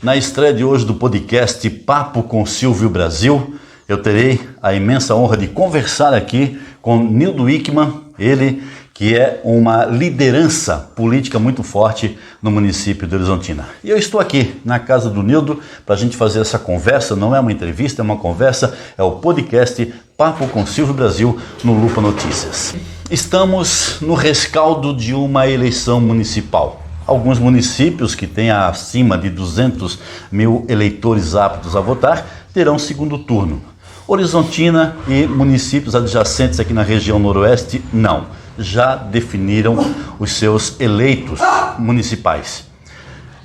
Na estreia de hoje do podcast Papo com Silvio Brasil, eu terei a imensa honra de conversar aqui com Nildo Wickman, ele que é uma liderança política muito forte no município de Horizontina. E eu estou aqui na casa do Nildo para a gente fazer essa conversa, não é uma entrevista, é uma conversa, é o podcast Papo com Silvio Brasil no Lupa Notícias. Estamos no rescaldo de uma eleição municipal. Alguns municípios que têm acima de 200 mil eleitores aptos a votar terão segundo turno. Horizontina e municípios adjacentes aqui na região noroeste, não. Já definiram os seus eleitos municipais.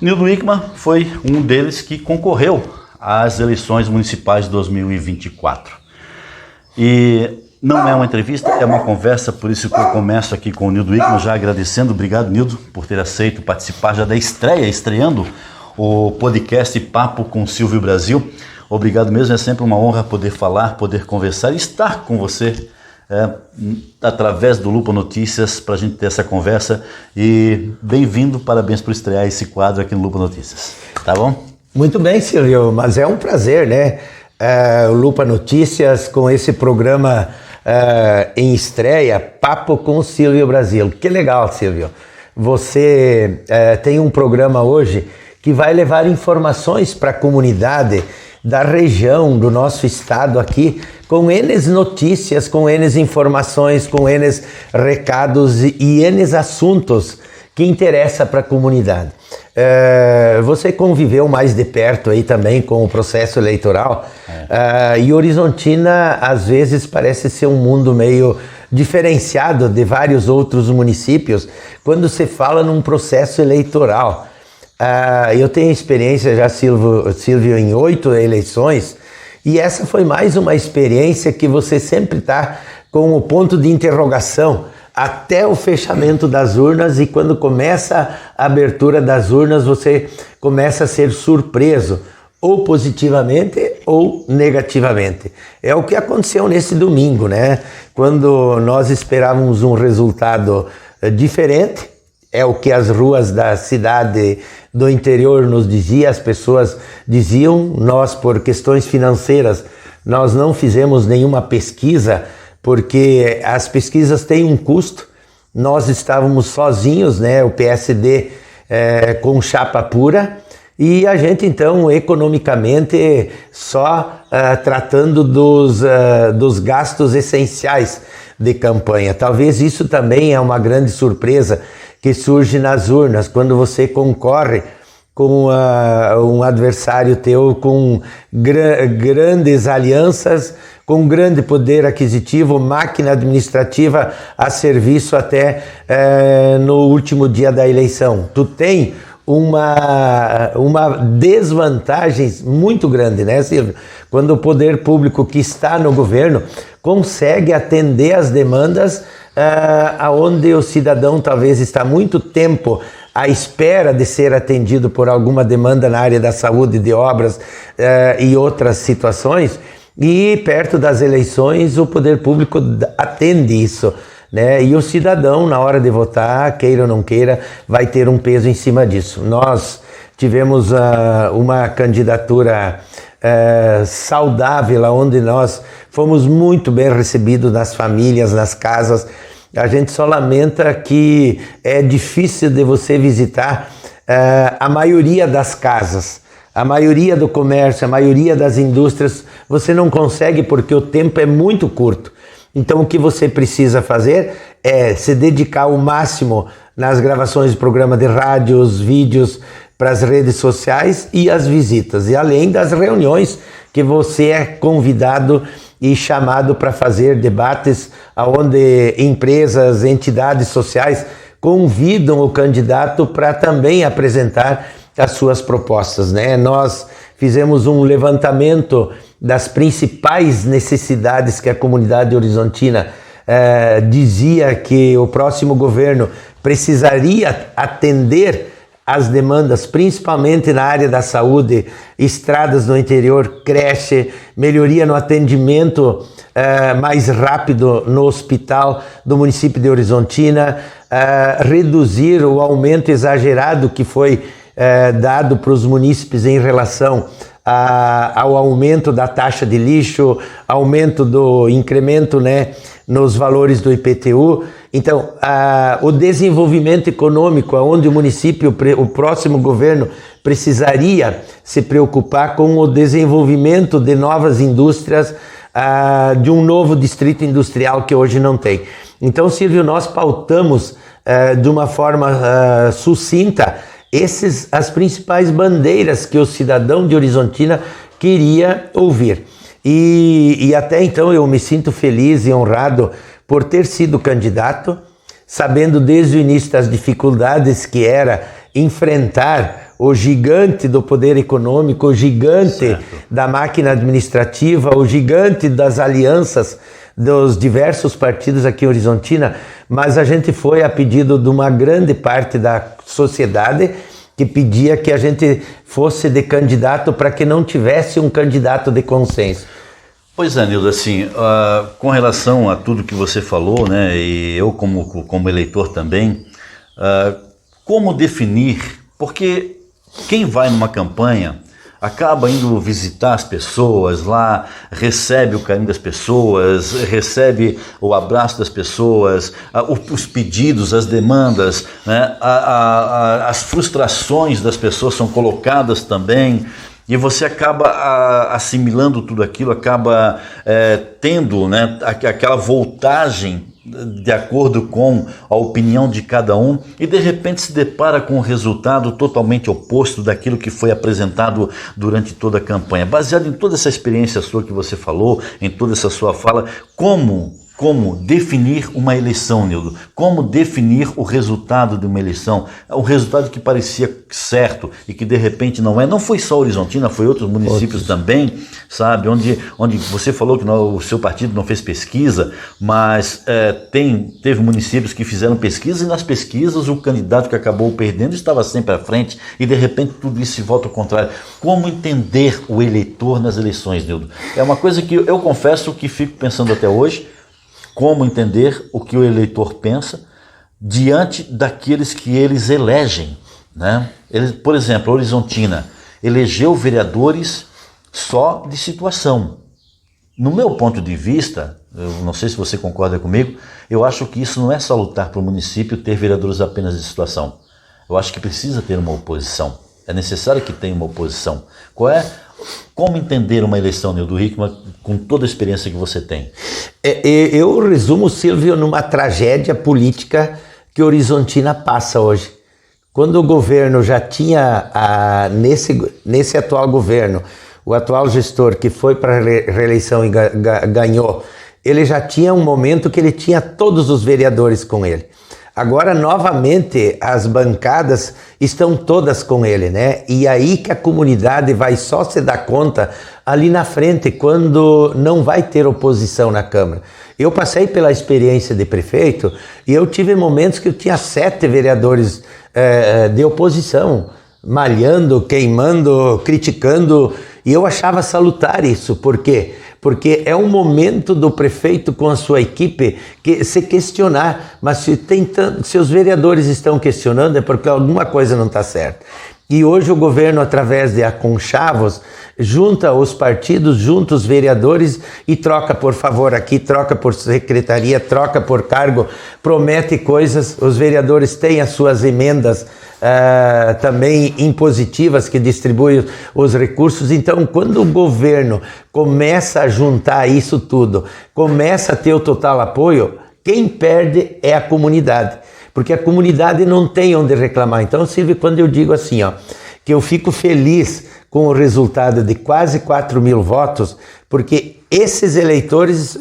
Nildo Wickman foi um deles que concorreu às eleições municipais de 2024. E não é uma entrevista, é uma conversa, por isso que eu começo aqui com o Nildo Wickman, já agradecendo. Obrigado, Nildo, por ter aceito participar já da estreando o podcast Papo com Silvio Brasil. Obrigado mesmo, é sempre uma honra poder falar, poder conversar e estar com você através do Lupa Notícias para a gente ter essa conversa. E bem-vindo, parabéns por estrear esse quadro aqui no Lupa Notícias, tá bom? Muito bem, Silvio, mas é um prazer, né? O Lupa Notícias com esse programa em estreia, Papo com Silvio Brasil. Que legal, Silvio. Você tem um programa hoje que vai levar informações para a comunidade da região, do nosso estado aqui, com N notícias, com N informações, com N recados e N assuntos que interessam para a comunidade. Você conviveu mais de perto aí também com o processo eleitoral, e Horizontina às vezes parece ser um mundo meio diferenciado de vários outros municípios quando se fala num processo eleitoral. Eu tenho experiência já, Silvio, em 8 eleições, e essa foi mais uma experiência que você sempre está com o ponto de interrogação até o fechamento das urnas, e quando começa a abertura das urnas você começa a ser surpreso, ou positivamente ou negativamente. É o que aconteceu nesse domingo, né? Quando nós esperávamos um resultado diferente, é o que as ruas da cidade do interior nos diziam, as pessoas diziam. Nós, por questões financeiras, nós não fizemos nenhuma pesquisa, porque as pesquisas têm um custo. Nós estávamos sozinhos, né, o PSD com chapa pura, e a gente então economicamente só tratando dos gastos essenciais de campanha. Talvez isso também é uma grande surpresa que surge nas urnas, quando você concorre com um adversário teu com grandes alianças, com grande poder aquisitivo, máquina administrativa a serviço até no último dia da eleição. Tu tem uma desvantagem muito grande, né, Silvio? Quando o poder público que está no governo consegue atender as demandas aonde o cidadão talvez está muito tempo à espera de ser atendido por alguma demanda na área da saúde, de obras e outras situações, e perto das eleições o poder público atende isso, né? E o cidadão, na hora de votar, queira ou não queira, vai ter um peso em cima disso. Nós tivemos uma candidatura saudável, onde nós fomos muito bem recebidos nas famílias, nas casas. A gente só lamenta que é difícil de você visitar a maioria das casas, a maioria do comércio, a maioria das indústrias. Você não consegue porque o tempo é muito curto. Então o que você precisa fazer é se dedicar ao máximo nas gravações de programa de rádio, os vídeos para as redes sociais e as visitas, e além das reuniões que você é convidado e chamado para fazer debates onde empresas, entidades sociais convidam o candidato para também apresentar as suas propostas, né? Nós fizemos um levantamento das principais necessidades que a comunidade horizontina dizia que o próximo governo precisaria atender as demandas, principalmente na área da saúde, estradas no interior, creche, melhoria no atendimento mais rápido no hospital do município de Horizontina, reduzir o aumento exagerado que foi dado para os munícipes em relação ao aumento da taxa de lixo, aumento do incremento, né, nos valores do IPTU. Então, o desenvolvimento econômico, onde o município, o próximo governo precisaria se preocupar com o desenvolvimento de novas indústrias, de um novo distrito industrial que hoje não tem. Então, Silvio, nós pautamos de uma forma sucinta as principais bandeiras que o cidadão de Horizontina queria ouvir. E até então eu me sinto feliz e honrado por ter sido candidato, sabendo desde o início das dificuldades que era enfrentar o gigante do poder econômico, o gigante da máquina administrativa, o gigante das alianças dos diversos partidos aqui em Horizontina, mas a gente foi a pedido de uma grande parte da sociedade que pedia que a gente fosse de candidato para que não tivesse um candidato de consenso. Pois é, Nildo, assim, com relação a tudo que você falou, né, e eu como eleitor também, como definir, porque quem vai numa campanha acaba indo visitar as pessoas lá, recebe o carinho das pessoas, recebe o abraço das pessoas, os pedidos, as demandas, né? As frustrações das pessoas são colocadas também, e você acaba assimilando tudo aquilo, acaba tendo, né, aquela voltagem de acordo com a opinião de cada um, e de repente se depara com um resultado totalmente oposto daquilo que foi apresentado durante toda a campanha. Baseado em toda essa experiência sua que você falou, em toda essa sua fala, como definir uma eleição, Nildo? Como definir o resultado de uma eleição? O resultado que parecia certo e que de repente não é. Não foi só Horizontina, foi outros municípios também, sabe? Onde você falou que o seu partido não fez pesquisa, mas teve municípios que fizeram pesquisa, e nas pesquisas o candidato que acabou perdendo estava sempre à frente, e de repente tudo isso se volta ao contrário. Como entender o eleitor nas eleições, Nildo? É uma coisa que eu confesso que fico pensando até hoje. Como entender o que o eleitor pensa diante daqueles que eles elegem, né? Por exemplo, a Horizontina elegeu vereadores só de situação. No meu ponto de vista, eu não sei se você concorda comigo, eu acho que isso não é salutar para o município ter vereadores apenas de situação. Eu acho que precisa ter uma oposição. É necessário que tenha uma oposição. Como entender uma eleição, Nildo Hickman, com toda a experiência que você tem? Eu resumo, Silvio, numa tragédia política que Horizontina passa hoje. Quando o governo já tinha, nesse atual governo, o atual gestor que foi para a reeleição e ganhou, ele já tinha um momento que ele tinha todos os vereadores com ele. Agora, novamente, as bancadas estão todas com ele, né? E aí que a comunidade vai só se dar conta ali na frente, quando não vai ter oposição na Câmara. Eu passei pela experiência de prefeito e eu tive momentos que eu tinha 7 vereadores de oposição, malhando, queimando, criticando, e eu achava salutar isso. Por quê? Porque é um momento do prefeito com a sua equipe que se questionar, mas se os vereadores estão questionando é porque alguma coisa não está certa. E hoje o governo, através de aconchavos, junta os partidos, junta os vereadores e troca por favor aqui, troca por secretaria, troca por cargo, promete coisas. Os vereadores têm as suas emendas também impositivas que distribuem os recursos. Então, quando o governo começa a juntar isso tudo, começa a ter o total apoio, quem perde é a comunidade, porque a comunidade não tem onde reclamar. Então, Silvio, quando eu digo assim, que eu fico feliz com o resultado de quase 4 mil votos, porque esses eleitores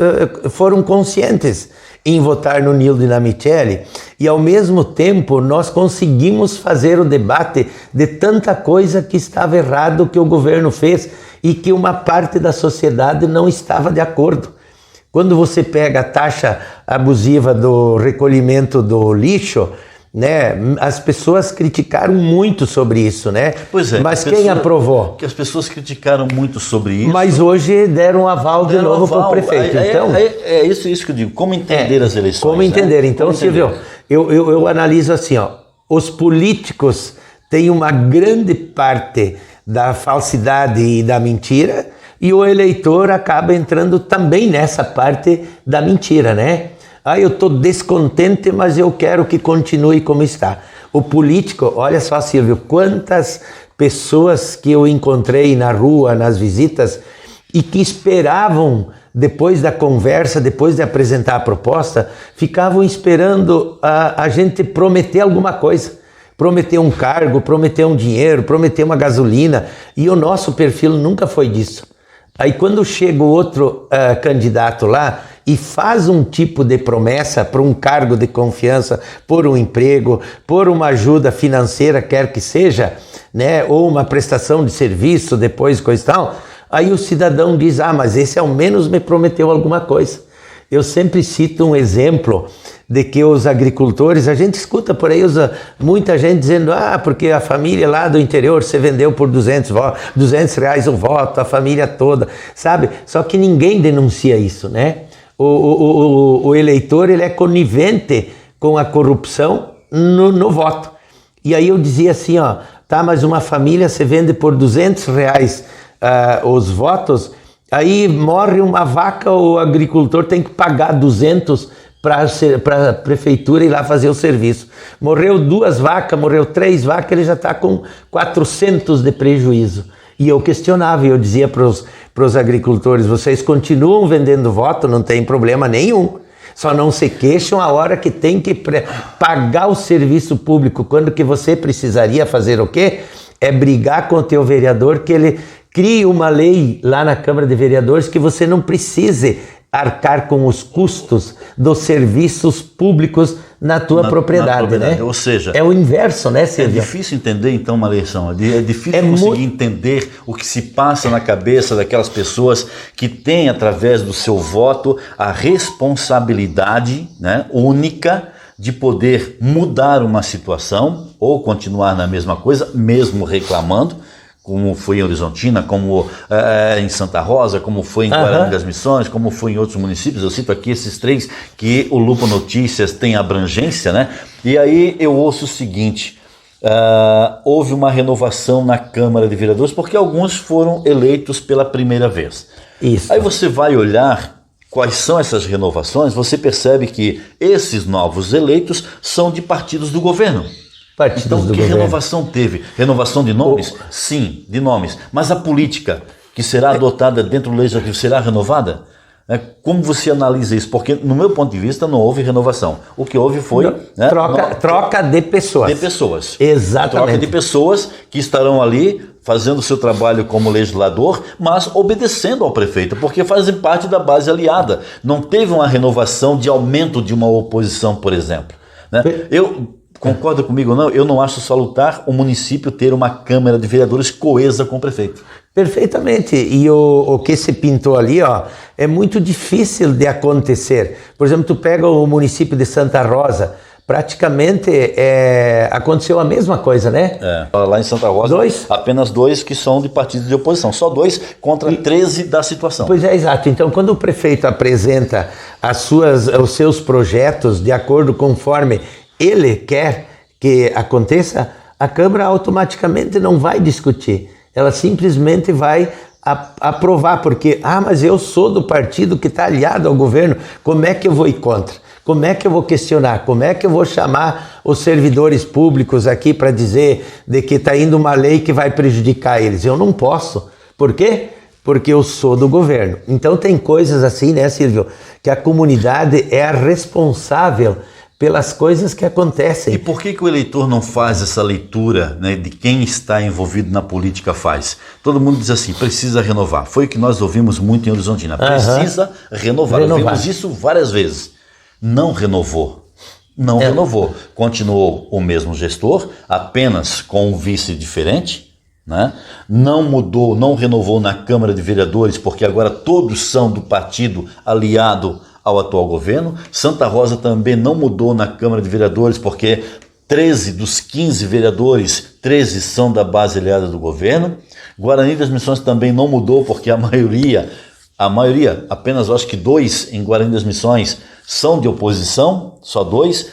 foram conscientes em votar no Nildo e na Michele, e ao mesmo tempo nós conseguimos fazer o debate de tanta coisa que estava errado que o governo fez e que uma parte da sociedade não estava de acordo. Quando você pega a taxa abusiva do recolhimento do lixo, né, as pessoas criticaram muito sobre isso, né? Pois é. Mas quem aprovou? Que as pessoas criticaram muito sobre isso. Mas hoje deram aval de novo para o prefeito. Então, é isso que eu digo. Como entender as eleições? Como entender? Né? Então, Silvio, eu analiso assim, os políticos tem uma grande parte da falsidade e da mentira, e o eleitor acaba entrando também nessa parte da mentira, né? Eu estou descontente, mas eu quero que continue como está. O político, olha só, Silvio, quantas pessoas que eu encontrei na rua, nas visitas, e que esperavam, depois da conversa, depois de apresentar a proposta, ficavam esperando a gente prometer alguma coisa. Prometer um cargo, prometer um dinheiro, prometer uma gasolina, e o nosso perfil nunca foi disso. Aí quando chega o outro candidato lá e faz um tipo de promessa para um cargo de confiança, por um emprego, por uma ajuda financeira, quer que seja, né, ou uma prestação de serviço, depois coisa e tal, aí o cidadão diz, mas esse ao menos me prometeu alguma coisa. Eu sempre cito um exemplo de que os agricultores, a gente escuta por aí muita gente dizendo, porque a família lá do interior você vendeu por R$200 o voto, a família toda, sabe? Só que ninguém denuncia isso, né? O eleitor, ele é conivente com a corrupção no voto. E aí eu dizia assim, mas uma família você vende por R$200 os votos, aí morre uma vaca, o agricultor tem que pagar 200 para a prefeitura ir lá fazer o serviço. Morreu 2 vacas, morreu 3 vacas, ele já está com 400 de prejuízo. E eu questionava, eu dizia para os agricultores, vocês continuam vendendo voto, não tem problema nenhum. Só não se queixam a hora que tem que pagar o serviço público. Quando que você precisaria fazer o quê? É brigar com o teu vereador, que ele crie uma lei lá na Câmara de Vereadores que você não precise arcar com os custos dos serviços públicos na tua propriedade, né? Ou seja, é o inverso, né, Silvio? É difícil entender, então, uma eleição. É difícil conseguir entender o que se passa na cabeça daquelas pessoas que têm, através do seu voto, a responsabilidade, né, única de poder mudar uma situação ou continuar na mesma coisa, mesmo reclamando, como foi em Horizontina, como em Santa Rosa, como foi em Guarani das Missões, como foi em outros municípios. Eu cito aqui esses 3 que o Lupa Notícias tem abrangência, né? E aí eu ouço o seguinte, houve uma renovação na Câmara de Vereadores porque alguns foram eleitos pela primeira vez. Isso. Aí você vai olhar quais são essas renovações, você percebe que esses novos eleitos são de partidos do governo. Então, que renovação teve? Renovação de nomes? Sim, de nomes. Mas a política que será adotada dentro do legislativo será renovada? Como você analisa isso? Porque, no meu ponto de vista, não houve renovação. O que houve foi... Troca de pessoas. De pessoas. Exatamente. Troca de pessoas que estarão ali fazendo o seu trabalho como legislador, mas obedecendo ao prefeito, porque fazem parte da base aliada. Não teve uma renovação de aumento de uma oposição, por exemplo. Concorda comigo ou não? Eu não acho salutar o município ter uma Câmara de Vereadores coesa com o prefeito. Perfeitamente. E o que se pintou ali, é muito difícil de acontecer. Por exemplo, tu pega o município de Santa Rosa, praticamente aconteceu a mesma coisa, né? Lá em Santa Rosa, apenas 2 que são de partidos de oposição. Só 2 contra 13 da situação. Pois é, exato. Então, quando o prefeito apresenta os seus projetos de acordo conforme ele quer que aconteça, a Câmara automaticamente não vai discutir. Ela simplesmente vai aprovar, porque, mas eu sou do partido que está aliado ao governo, como é que eu vou ir contra? Como é que eu vou questionar? Como é que eu vou chamar os servidores públicos aqui para dizer de que está indo uma lei que vai prejudicar eles? Eu não posso. Por quê? Porque eu sou do governo. Então tem coisas assim, né, Silvio, que a comunidade é a responsável pelas coisas que acontecem. E por que o eleitor não faz essa leitura, né, de quem está envolvido na política faz? Todo mundo diz assim, precisa renovar. Foi o que nós ouvimos muito em Horizontina. Precisa renovar. Ouvimos isso várias vezes. Não renovou. Não renovou. Continuou o mesmo gestor, apenas com um vice diferente, né? Não mudou, não renovou na Câmara de Vereadores, porque agora todos são do partido aliado ao atual governo. Santa Rosa também não mudou na Câmara de Vereadores, porque 13 dos 15 vereadores, 13 são da base aliada do governo. Guarani das Missões também não mudou, porque a maioria, apenas eu acho que 2 em Guarani das Missões são de oposição, só 2,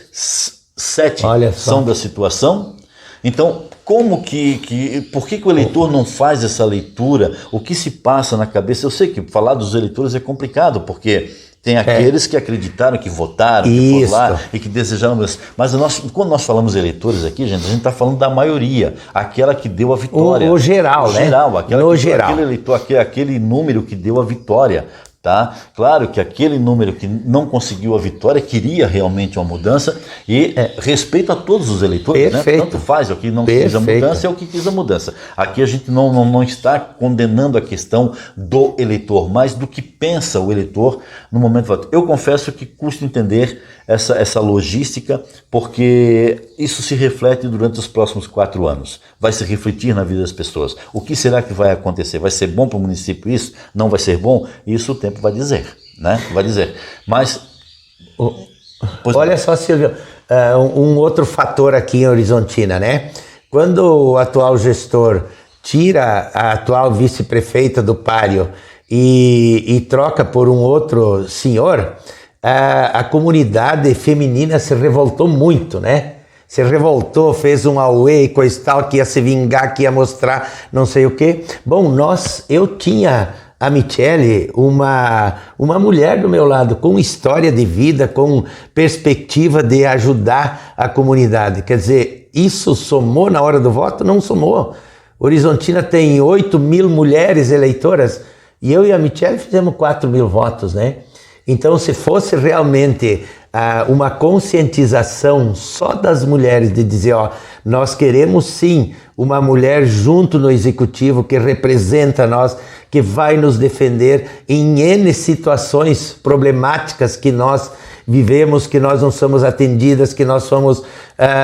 7 são da situação. Então, Por que o eleitor não faz essa leitura? O que se passa na cabeça? Eu sei que falar dos eleitores é complicado, porque tem aqueles que acreditaram, que votaram, que foram lá e que desejaram. Mas quando nós falamos eleitores aqui, gente, a gente está falando da maioria, aquela que deu a vitória. O geral, né? Aquele eleitor, aquele número que deu a vitória. Tá? Claro que aquele número que não conseguiu a vitória queria realmente uma mudança e respeito a todos os eleitores, né? Tanto faz, o que não quis a mudança é o que quis a mudança. Aqui a gente não está condenando a questão do eleitor, mas do que pensa o eleitor no momento do voto. Eu confesso que custa entender essa logística, porque isso se reflete durante os próximos 4 anos. Vai se refletir na vida das pessoas. O que será que vai acontecer? Vai ser bom para o município isso? Não vai ser bom? Isso o tempo vai dizer, né? Vai dizer. Mas... Olha só, Silvio, um outro fator aqui em Horizontina, né? Quando o atual gestor tira a atual vice-prefeita do páreo e troca por um outro senhor, a comunidade feminina se revoltou muito, né? Se revoltou, fez um auê e coisa tal, que ia se vingar, que ia mostrar não sei o quê. Bom, eu tinha a Michele, uma mulher do meu lado, com história de vida, com perspectiva de ajudar a comunidade. Quer dizer, isso somou na hora do voto? Não somou. Horizontina tem 8.000 mulheres eleitoras e eu e a Michele fizemos 4.000 votos, né? Então, se fosse realmente uma conscientização só das mulheres de dizer, ó, nós queremos sim uma mulher junto no executivo que representa nós, que vai nos defender em N situações problemáticas que nós vivemos, que nós não somos atendidas, que nós somos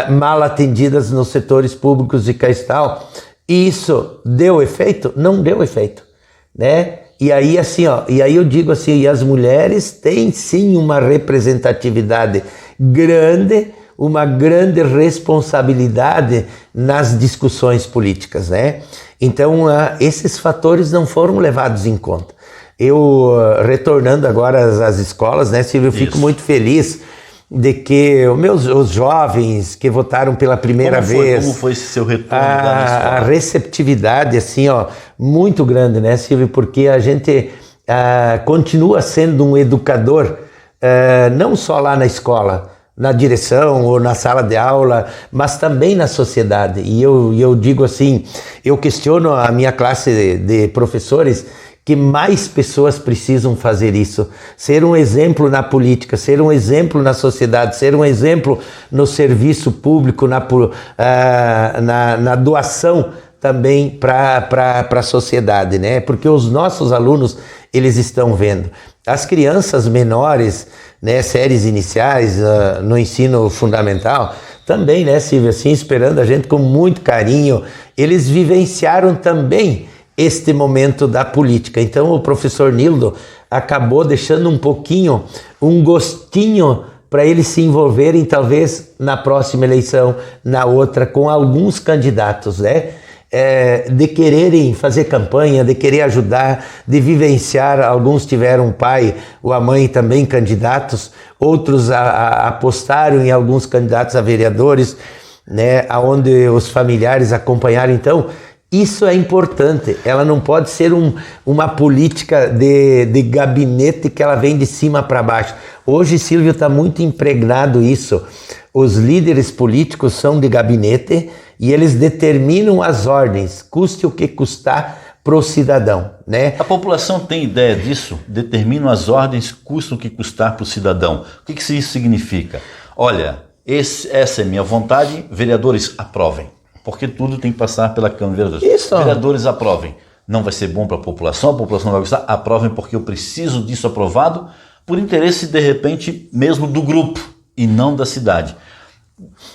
mal atendidas nos setores públicos e tal. Isso deu efeito? Não deu efeito, né? E aí, assim, eu digo assim, e as mulheres têm sim uma representatividade grande, uma grande responsabilidade nas discussões políticas, né? Então, esses fatores não foram levados em conta. Eu, retornando agora às escolas, né, Silvio, eu fico muito feliz de que os jovens que votaram pela primeira vez... Como foi esse seu retorno da escola? A receptividade, assim, muito grande, né, Silvio? Porque a gente continua sendo um educador, não só lá na escola, na direção ou na sala de aula, mas também na sociedade. E eu digo assim, eu questiono a minha classe de professores que mais pessoas precisam fazer isso, ser um exemplo na política, ser um exemplo na sociedade, ser um exemplo no serviço público, na doação também para a sociedade, né? Porque os nossos alunos, eles estão vendo. As crianças menores, né, séries iniciais, no ensino fundamental, também, né, Silvia, assim, esperando a gente com muito carinho, eles vivenciaram também este momento da política. Então o professor Nildo acabou deixando um gostinho para eles se envolverem talvez na próxima eleição, na outra, com alguns candidatos, né? De quererem fazer campanha, de querer ajudar, de vivenciar. Alguns tiveram o pai ou a mãe também candidatos, outros apostaram em alguns candidatos a vereadores, né? Onde os familiares acompanharam. Então, isso é importante, ela não pode ser uma política de gabinete que ela vem de cima para baixo. Hoje, Silvio, está muito impregnado isso. Os líderes políticos são de gabinete e eles determinam as ordens, custe o que custar para o cidadão, né? A população tem ideia disso? Determinam as ordens, custa o que custar para o cidadão. O que isso significa? Olha, essa é minha vontade, vereadores aprovem. Porque tudo tem que passar pela Câmara de Vereadores. Isso. Vereadores aprovem. Não vai ser bom para a população não vai gostar. Aprovem porque eu preciso disso aprovado por interesse, de repente, mesmo do grupo e não da cidade.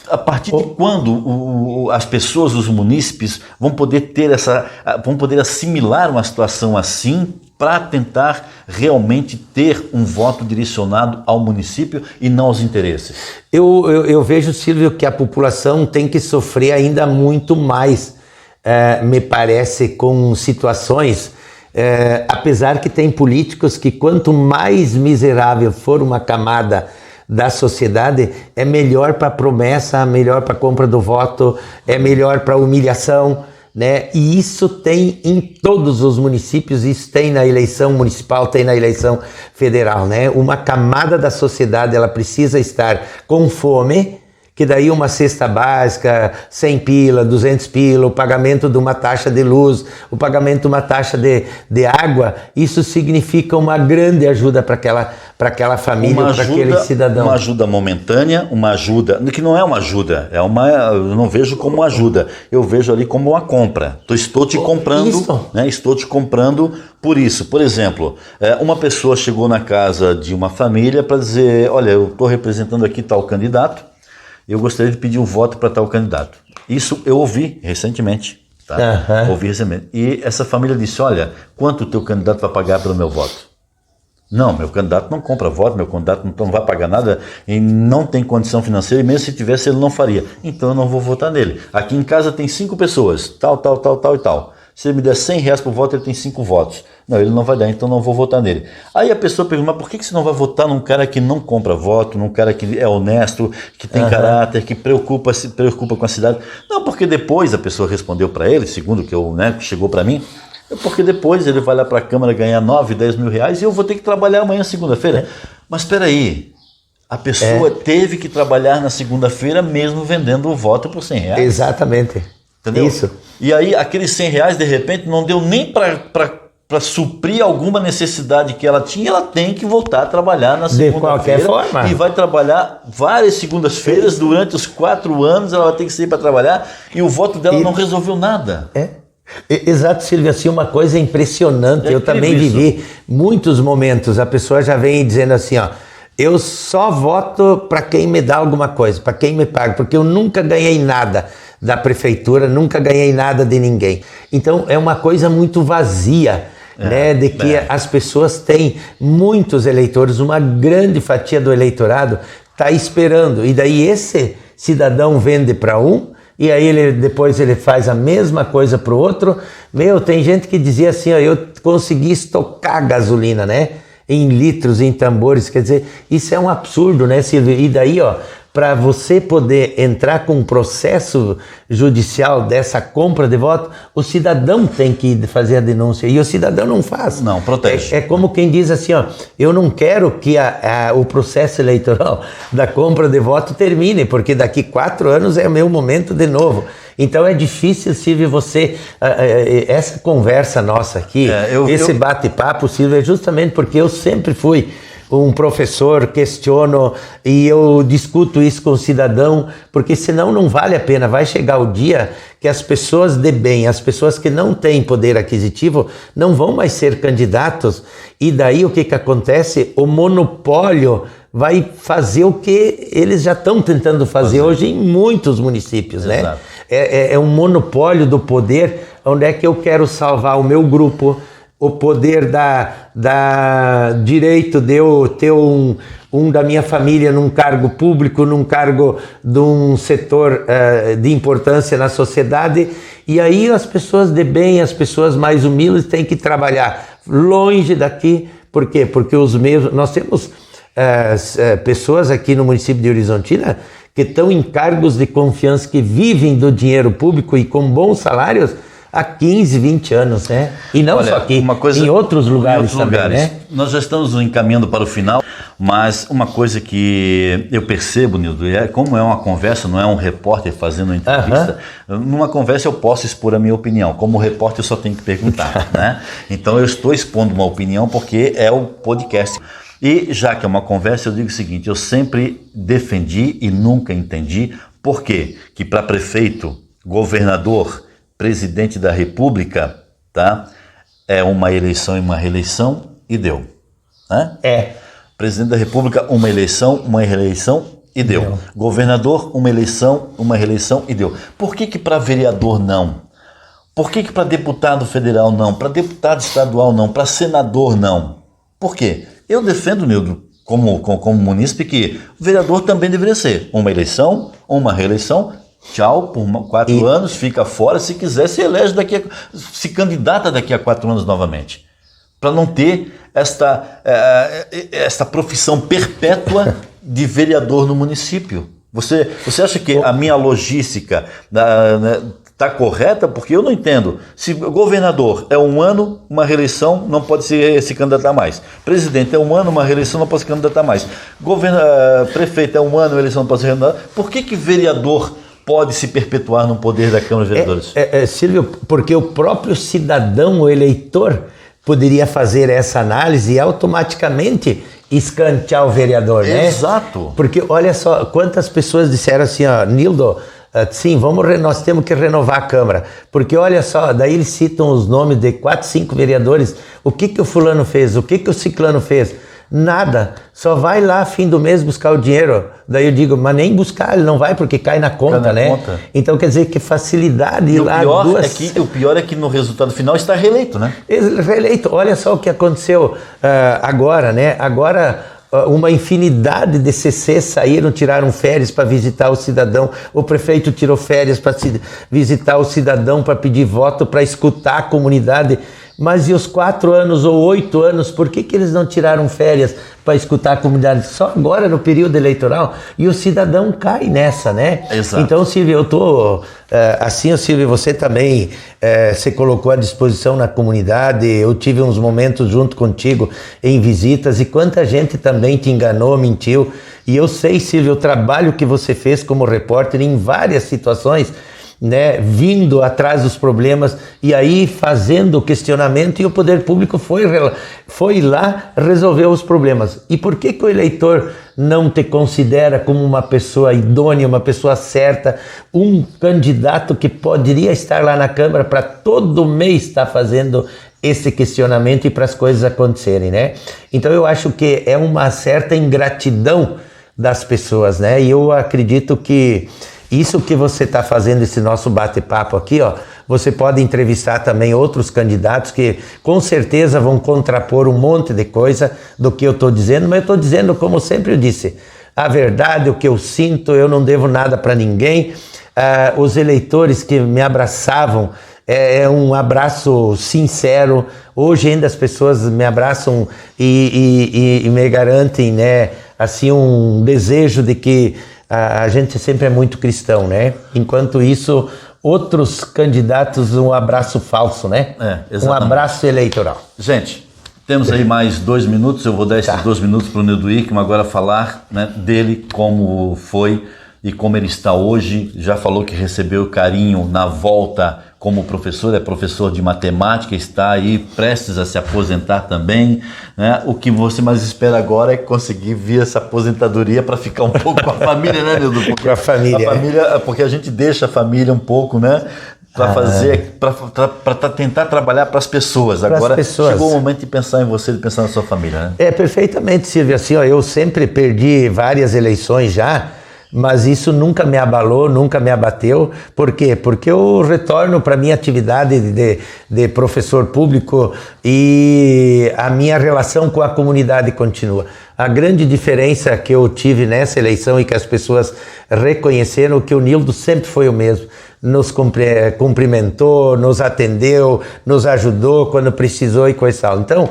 A partir de quando as pessoas, os munícipes, vão poder assimilar uma situação assim para tentar realmente ter um voto direcionado ao município e não aos interesses? Eu vejo, Silvio, que a população tem que sofrer ainda muito mais, me parece, com situações, apesar que tem políticos que quanto mais miserável for uma camada da sociedade é melhor para a promessa, melhor para a compra do voto, é melhor para a humilhação, né? E isso tem em todos os municípios, isso tem na eleição municipal, tem na eleição federal, né? Uma camada da sociedade, ela precisa estar com fome, que daí uma cesta básica, 100 pila, 200 pila, o pagamento de uma taxa de luz, o pagamento de uma taxa de água, isso significa uma grande ajuda para aquela família, para aquele cidadão. Uma ajuda momentânea, uma ajuda, que não é uma ajuda, eu não vejo como uma ajuda, eu vejo ali como uma compra. Estou te comprando, né? Estou te comprando por isso. Por exemplo, uma pessoa chegou na casa de uma família para dizer, olha, eu estou representando aqui tal candidato, eu gostaria de pedir um voto para tal candidato. Isso eu ouvi recentemente, tá? Ouvi recentemente. E essa família disse, olha, quanto o teu candidato vai pagar pelo meu voto? Não, meu candidato não compra voto, meu candidato não vai pagar nada e não tem condição financeira, e mesmo se tivesse ele não faria. Então eu não vou votar nele. Aqui em casa tem 5 pessoas, tal e tal. Se ele me der R$100 por voto, ele tem 5 votos. Não, ele não vai dar, então não vou votar nele. Aí a pessoa pergunta, mas por que você não vai votar num cara que não compra voto, num cara que é honesto, que tem caráter, que se preocupa com a cidade? Não, porque depois a pessoa respondeu para ele, segundo que chegou para mim, porque depois ele vai lá para a Câmara ganhar 9, 10 mil reais e eu vou ter que trabalhar amanhã, segunda-feira. Mas espera aí, a pessoa teve que trabalhar na segunda-feira mesmo vendendo o voto por R$100. Exatamente. Entendeu? Isso. E aí aqueles R$100 de repente não deu nem para suprir alguma necessidade que ela tinha, ela tem que voltar a trabalhar na segunda-feira. De qualquer forma. E vai trabalhar várias segundas-feiras durante os 4 anos, ela vai ter que sair para trabalhar e o voto dela não resolveu nada. Exato, Silvio, assim, uma coisa impressionante, eu também vivi muitos momentos, a pessoa já vem dizendo assim, ó, eu só voto para quem me dá alguma coisa, para quem me paga, porque eu nunca ganhei nada da prefeitura, nunca ganhei nada de ninguém. Então é uma coisa muito vazia, né, de que as pessoas têm muitos eleitores, uma grande fatia do eleitorado está esperando, e daí esse cidadão vende para um, e aí depois ele faz a mesma coisa para o outro. Tem gente que dizia assim, ó, eu consegui estocar gasolina, né, em litros, em tambores, quer dizer, isso é um absurdo, né, Silvio? E daí, ó, para você poder entrar com um processo judicial dessa compra de voto, o cidadão tem que fazer a denúncia e o cidadão não faz. Não, protege. É como quem diz assim, ó, eu não quero que o processo eleitoral da compra de voto termine, porque daqui 4 anos é o meu momento de novo. Então é difícil, Silvio, essa conversa nossa aqui, esse bate-papo, Silvio, é justamente porque eu sempre fui um professor, questiono e eu discuto isso com o cidadão, porque senão não vale a pena. Vai chegar o dia que as pessoas de bem, as pessoas que não têm poder aquisitivo, não vão mais ser candidatos, e daí o que acontece? O monopólio vai fazer o que eles já estão tentando fazer hoje em muitos municípios, né? É um monopólio do poder, onde é que eu quero salvar o meu grupo, o poder da direito de eu ter um da minha família num cargo público, num cargo de um setor de importância na sociedade, e aí as pessoas de bem, as pessoas mais humildes têm que trabalhar longe daqui. Por quê? Porque nós temos pessoas aqui no município de Horizontina que estão em cargos de confiança, que vivem do dinheiro público e com bons salários há 15, 20 anos, né? E não só aqui, em outros lugares também, né? Nós já estamos encaminhando para o final, mas uma coisa que eu percebo, Nildo, como é uma conversa, não é um repórter fazendo uma entrevista, numa conversa eu posso expor a minha opinião, como repórter eu só tenho que perguntar, né? Então eu estou expondo uma opinião porque é o podcast. E já que é uma conversa, eu digo o seguinte, eu sempre defendi e nunca entendi por quê? Que para prefeito, governador, presidente da República, tá? É uma eleição e uma reeleição e deu, né? Presidente da República, uma eleição, uma reeleição e deu. Governador, uma eleição, uma reeleição e deu. Por que para vereador não? Por que para deputado federal não? Para deputado estadual não? Para senador não? Por quê? Eu defendo, Nildo, como munícipe, que o vereador também deveria ser uma eleição, uma reeleição. Tchau, por 4 anos, fica fora, se quiser se elege se candidata daqui a 4 anos novamente. Para não ter esta profissão perpétua de vereador no município. Você acha que a minha logística está correta? Porque eu não entendo. Se governador é 1 ano, uma reeleição, não pode se candidatar mais. Presidente é 1 ano, uma reeleição, não pode se candidatar mais. Prefeito é 1 ano, uma eleição não pode se candidatar. Por que vereador pode se perpetuar no poder da Câmara de Vereadores? Silvio, porque o próprio cidadão, o eleitor, poderia fazer essa análise e automaticamente escantear o vereador, né? Exato. Porque olha só, quantas pessoas disseram assim, ó, Nildo, sim, nós temos que renovar a Câmara. Porque olha só, daí eles citam os nomes de 4, 5 vereadores. O que o fulano fez? O que o ciclano fez? Nada. Só vai lá fim do mês buscar o dinheiro. Daí eu digo, mas nem buscar, ele não vai porque cai na conta, né? Conta. Então quer dizer que facilidade e lá. O pior é que no resultado final está reeleito, né? Reeleito. Olha só o que aconteceu agora, né? Agora uma infinidade de CCs saíram, tiraram férias para visitar o cidadão. O prefeito tirou férias para visitar o cidadão, para pedir voto, para escutar a comunidade. Mas e os 4 anos ou 8 anos, por que eles não tiraram férias para escutar a comunidade? Só agora no período eleitoral, e o cidadão cai nessa, né? Exato. Então, Silvio, eu estou assim, Silvio, você também se colocou à disposição na comunidade, eu tive uns momentos junto contigo em visitas, e quanta gente também te enganou, mentiu, e eu sei, Silvio, o trabalho que você fez como repórter em várias situações, né, vindo atrás dos problemas e aí fazendo o questionamento, e o poder público foi lá resolver os problemas. E por que o eleitor não te considera como uma pessoa idônea, uma pessoa certa, um candidato que poderia estar lá na Câmara para todo mês estar fazendo esse questionamento e para as coisas acontecerem, né? Então eu acho que é uma certa ingratidão das pessoas, né? E eu acredito que isso que você está fazendo, esse nosso bate-papo aqui, ó, você pode entrevistar também outros candidatos que com certeza vão contrapor um monte de coisa do que eu estou dizendo, mas eu estou dizendo, como sempre eu disse, a verdade, o que eu sinto, eu não devo nada para ninguém. Os eleitores que me abraçavam, é um abraço sincero. Hoje ainda as pessoas me abraçam e me garantem, né, assim, um desejo de que a gente sempre é muito cristão, né? Enquanto isso, outros candidatos, um abraço falso, né? Um abraço eleitoral. Gente, temos aí mais 2 minutos, eu vou dar esses 2 minutos para o Nildo Wickman agora falar, né, dele, como foi e como ele está hoje. Já falou que recebeu carinho na volta como professor, é professor de matemática, está aí prestes a se aposentar também, né? O que você mais espera agora é conseguir vir essa aposentadoria para ficar um pouco com a família, né, Nildo? Com a família. Porque a gente deixa a família um pouco, né? Para fazer, para tentar trabalhar para as pessoas. Agora chegou o momento de pensar em você, de pensar na sua família, né? Perfeitamente, Silvio. Assim, ó, eu sempre perdi várias eleições já, mas isso nunca me abalou, nunca me abateu. Por quê? Porque eu retorno para a minha atividade de professor público e a minha relação com a comunidade continua. A grande diferença que eu tive nessa eleição e que as pessoas reconheceram que o Nildo sempre foi o mesmo. Nos cumprimentou, nos atendeu, nos ajudou quando precisou e coisa e tal. Então,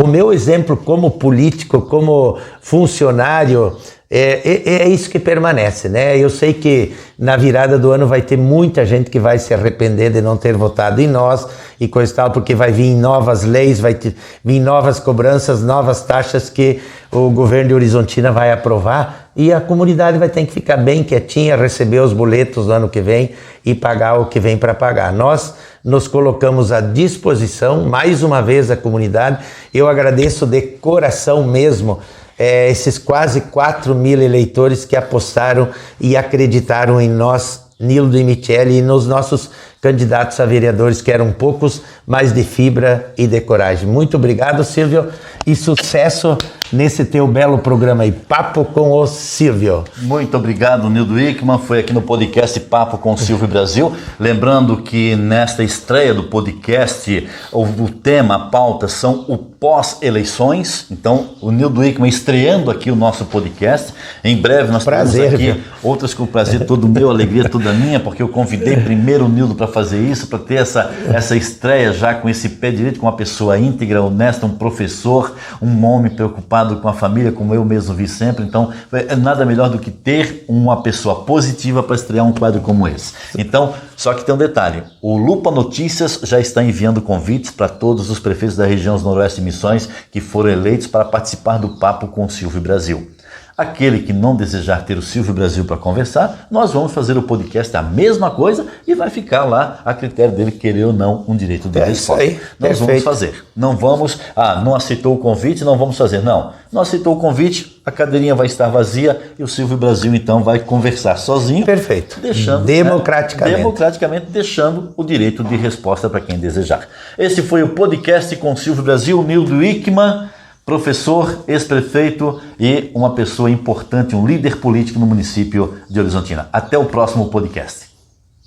o meu exemplo como político, como funcionário, é isso que permanece, né? Eu sei que na virada do ano vai ter muita gente que vai se arrepender de não ter votado em nós e coisa e tal, porque vai vir novas leis, vai vir novas cobranças, novas taxas que o governo de Horizontina vai aprovar, e a comunidade vai ter que ficar bem quietinha, receber os boletos do ano que vem e pagar o que vem para pagar. Nós nos colocamos à disposição, mais uma vez, da comunidade. Eu agradeço de coração mesmo esses quase 4.000 eleitores que apostaram e acreditaram em nós, Nildo e Michele, e nos nossos candidatos a vereadores, que eram poucos, mas de fibra e de coragem. Muito obrigado, Silvio, e sucesso nesse teu belo programa aí, Papo com o Silvio. Muito obrigado, Nildo Wickman, foi aqui no podcast Papo com o Silvio Brasil. Lembrando que nesta estreia do podcast, o tema, a pauta, são o pós-eleições. Então, o Nildo Wickman estreando aqui o nosso podcast. Em breve nós teremos aqui outras com prazer todo meu, alegria toda minha, porque eu convidei primeiro o Nildo para para fazer isso, para ter essa estreia já com esse pé direito, com uma pessoa íntegra, honesta, um professor, um homem preocupado com a família, como eu mesmo vi sempre. Então, é nada melhor do que ter uma pessoa positiva para estrear um quadro como esse. Então, só que tem um detalhe, o Lupa Notícias já está enviando convites para todos os prefeitos da região Noroeste e Missões que foram eleitos para participar do Papo com o Silvio Brasil. Aquele que não desejar ter o Silvio Brasil para conversar, nós vamos fazer o podcast a mesma coisa e vai ficar lá a critério dele querer ou não um direito de resposta. Isso aí, nós vamos fazer. Não vamos, não aceitou o convite, não vamos fazer. Não aceitou o convite, a cadeirinha vai estar vazia e o Silvio Brasil então vai conversar sozinho. Perfeito. Deixando, democraticamente deixando o direito de resposta para quem desejar. Esse foi o podcast com o Silvio Brasil, Nildo Wickman, professor, ex-prefeito e uma pessoa importante, um líder político no município de Horizontina. Até o próximo podcast.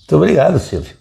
Muito obrigado, Silvio.